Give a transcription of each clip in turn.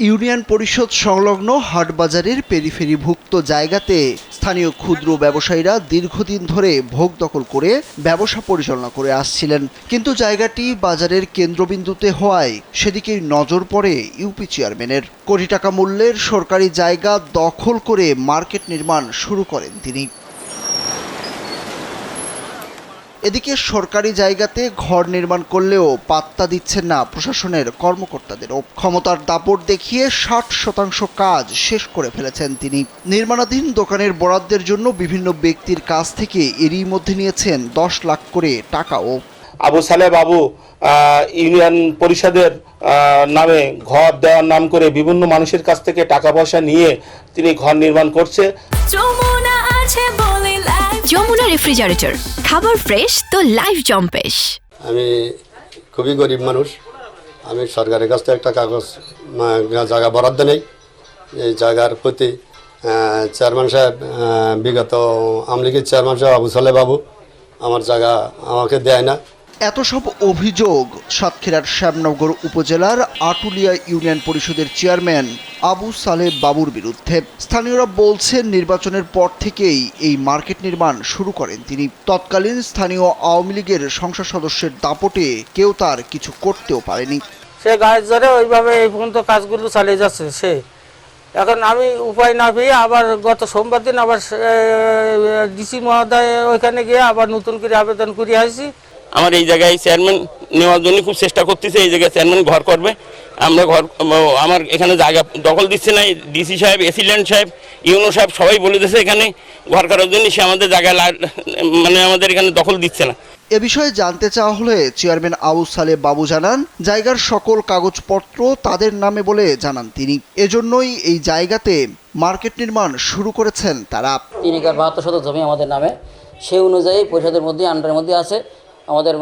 Union পরিষদ সংলগ্ন হাটবাজারের পেরিফেরিভুক্ত জায়গাতে স্থানীয় ক্ষুদ্র ব্যবসায়ীরা দীর্ঘদিন ধরে ভোগ দখল করে ব্যবসা পরিচালনা করে আসছিলেন, কিন্তু জায়গাটি বাজারের কেন্দ্রবিন্দুতে হওয়ায় সেদিকেই নজর পড়ে ইউপি চেয়ারম্যানের। কোটি টাকা মূল্যের সরকারি জায়গা দখল করে মার্কেট নির্মাণ শুরু করেন তিনি। এদিকে সরকারি জায়গাতে ঘর নির্মাণ করলেও পাত্তা দিচ্ছেন না প্রশাসনের কর্মকর্তাদেরও। ক্ষমতার দাপট দেখিয়ে 60% কাজ শেষ করে ফেলেছেন তিনি। নির্মাণাধীন দোকানের বরাদ্দের জন্য বিভিন্ন ব্যক্তির কাছ থেকে এরই মধ্যে নিয়েছেন 10 লাখ করে টাকাও। আবু সালেহ বাবু ইউনিয়ন পরিষদের নামে ঘর দেওয়ার নাম করে বিভিন্ন মানুষের কাছ থেকে টাকা পয়সা নিয়ে তিনি ঘর নির্মাণ করছে। যমুনা রেফ্রিজারেটর, খাবার ফ্রেশ তো লাইফ জম্পেশ। আমি খুবই গরিব মানুষ। আমি সরকারের কাছ থেকে একটা কাগজ জায়গা বরাদ্দ নেই। এই জায়গার প্রতি চেয়ারম্যান সাহেব, বিগত আওয়ামী লীগের চেয়ারম্যান সাহেব আবু সালেহ বাবু আমার জায়গা আমাকে দেয় না। এত সব অভিযোগ সাতক্ষীরার শ্যামনগর উপজেলার আটুলিয়া ইউনিয়ন পরিষদের চেয়ারম্যান আবু সালেহ বাবুর বিরুদ্ধে। স্থানীয়রা বলছেন, নির্বাচনের পর থেকেই এই মার্কেট নির্মাণ শুরু করেন তিনি। তৎকালীন স্থানীয় আওয়ামী লীগের সংসদ সদস্যের দাপটে কেউ তার কিছু করতেও পারেনি। সে গায়ের জোরে ওইভাবে এই পর্যন্ত কাজগুলো চালিয়ে যাচ্ছে। সে এখন আমি উপায় না পেয়ে আবার গত সোমবার দিন আবার ডিসি মহোদয় ওইখানে গিয়ে আবার নতুন করে আবেদন করে আসছি। আমার এই জায়গায় চেয়ারম্যান নেওয়ার জন্য খুব চেষ্টা করতেছে, এই জায়গায় চেয়ারম্যান ঘর করবে। আমরা ঘর, আমার এখানে জায়গা দখল দিচ্ছে না। ডিসি সাহেব, এসিল্যান্ড সাহেব, ইউনো সাহেব সবাই বলে দিচ্ছে এখানে ঘর করার জন্য, সে আমাদের জায়গা আমাদের এখানে দখল দিচ্ছে না। এ বিষয়ে জানতে চাওয়া হলে চেয়ারম্যান আবু সালেহ বাবু জানান, জায়গার সকল কাগজপত্র তাদের নামে বলে জানান তিনি। এজন্যই এই জায়গাতে মার্কেট নির্মাণ শুরু করেছেন তারা। 3 একর 72 শতক জমি আমাদের নামে, সেই অনুযায়ী পরিষদের মধ্যে আন্ডারের মধ্যে আছে। আমাদের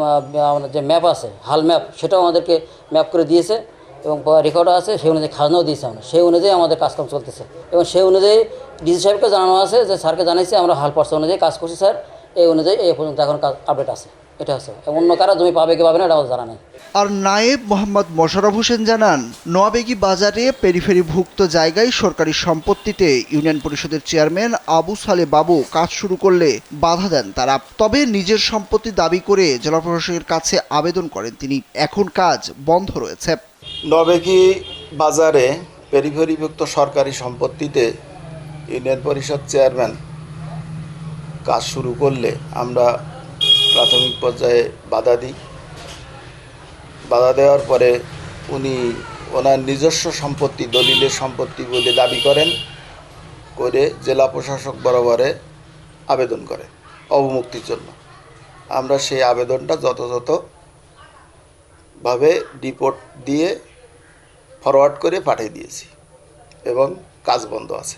যে ম্যাপ আছে, হাল ম্যাপ, সেটাও আমাদেরকে ম্যাপ করে দিয়েছে এবং রেকর্ডও আছে। সেই অনুযায়ী খাজনাও দিয়েছে আমরা, সেই অনুযায়ী আমাদের কাজকাম চলতেছে এবং সেই অনুযায়ী ডিসি সাহেবকে জানানো আছে যে স্যারকে জানাইছি আমরা হাল পর্চা অনুযায়ী কাজ করছি স্যার। এই অনুযায়ী এই পর্যন্ত এখন কাজ আপডেট আছে। এটা আছে, অন্য কারা জমি পাবে কি পাবে না এটা আমাদের জানা নেই। আর নায়েব মোহাম্মদ মোশাররফ হোসেন জানান, নোয়াবেগী বাজারে পেরিফেরিভুক্ত জায়গায় সরকারি সম্পত্তিতে ইউনিয়ন পরিষদের চেয়ারম্যান আবু সালেহ বাবু কাজ শুরু করলে বাধা দেন তারা। তবে নিজের সম্পত্তি দাবি করে জেলা প্রশাসকের কাছে আবেদন করেন তিনি। এখন কাজ বন্ধ রয়েছে। নোয়াবেগী বাজারে পেরিফেরিভুক্ত সরকারি সম্পত্তিতে ইউনিয়ন পরিষদ চেয়ারম্যান কাজ শুরু করলে আমরা প্রাথমিক পর্যায়ে বাধা দিই। বাধা দেওয়ার পরে উনি ওনার নিজস্ব সম্পত্তি, দলিলের সম্পত্তি বলে দাবি করেন, করে জেলা প্রশাসক বরাবরে আবেদন করেন অবমুক্তির জন্য। আমরা সেই আবেদনটা যথাযথভাবে রিপোর্ট দিয়ে ফরওয়ার্ড করে পাঠিয়ে দিয়েছি এবং কাজ বন্ধ আছে।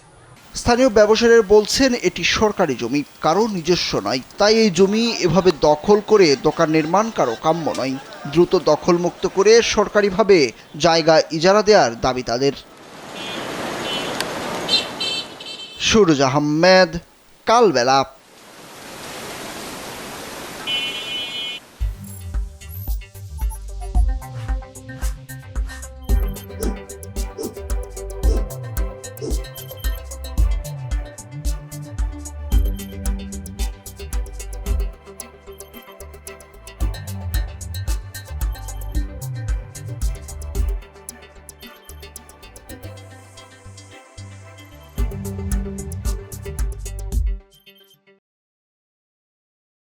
স্থানীয় ব্যবসায়ীরা বলছেন, এটি সরকারি জমি, কারো নিজস্ব নয়। তাই এই জমি এভাবে দখল করে দোকান নির্মাণ কারো কাম্য নয়। দ্রুত দখলমুক্ত করে সরকারিভাবে জায়গা ইজারা দেওয়ার দাবি তাদের। সুরজ আহমেদ, কালবেলা।